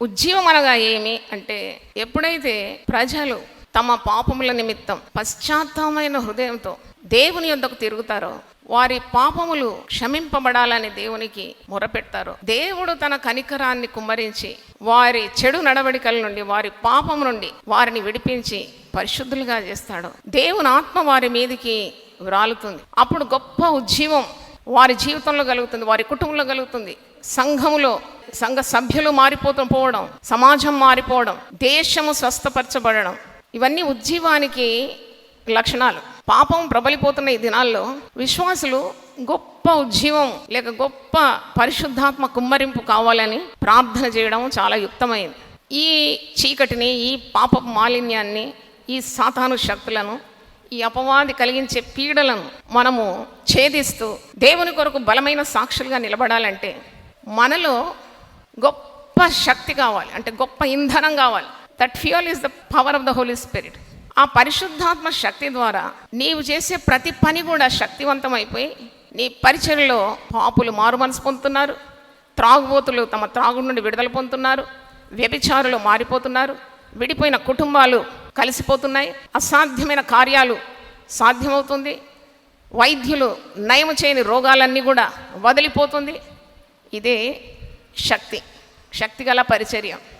ఉజ్జీవం అనగా ఏమి అంటే, ఎప్పుడైతే ప్రజలు తమ పాపముల నిమిత్తం పశ్చాత్తాపమైన హృదయంతో దేవుని యొద్దకు తిరుగుతారో, వారి పాపములు క్షమింపబడాలని దేవునికి మొరపెడతారో, దేవుడు తన కనికరాన్ని కుమ్మరించి వారి చెడు నడవడికల నుండి, వారి పాపం నుండి వారిని విడిపించి పరిశుద్ధులుగా చేస్తాడు. దేవుని ఆత్మ వారి మీదికి వ్రాలుతుంది. అప్పుడు గొప్ప ఉజ్జీవం వారి జీవితంలో కలుగుతుంది, వారి కుటుంబంలో కలుగుతుంది. సంఘములో సంఘ సభ్యులు పోవడం, సమాజం మారిపోవడం, దేశము స్వస్థపరచబడడం, ఇవన్నీ ఉజ్జీవానికి లక్షణాలు. పాపం ప్రబలిపోతున్న ఈ దినాల్లో విశ్వాసులు గొప్ప ఉజ్జీవం లేక గొప్ప పరిశుద్ధాత్మ కుమ్మరింపు కావాలని ప్రార్థన చేయడం చాలా యుక్తమైంది. ఈ చీకటిని, ఈ పాపపు మాలిన్యాన్ని, ఈ సాతాను శక్తులను, ఈ అపవాది కలిగించే పీడలను మనము ఛేదిస్తూ దేవుని కొరకు బలమైన సాక్షులుగా నిలబడాలంటే మనలో గొప్ప శక్తి కావాలి, అంటే గొప్ప ఇంధనం కావాలి. That fuel is the power of the holy spirit. ఆ పరిశుద్ధాత్మ శక్తి ద్వారా నీవు చేసే ప్రతి పని కూడా శక్తివంతమైపోయి నీ పరిచర్యలో పాపులు మారు మనసు పొందుతున్నారు, త్రాగుబోతులు తమ త్రాగు నుండి విడుదల పొందుతున్నారు, వ్యభిచారులు మారిపోతున్నారు, విడిపోయిన కుటుంబాలు కలిసిపోతున్నాయి, అసాధ్యమైన కార్యాలు సాధ్యమవుతుంది, వైద్యులు నయం చేయని రోగాలన్నీ కూడా వదిలిపోతుంది. ఇదే శక్తి, శక్తిగల పరిచర్య.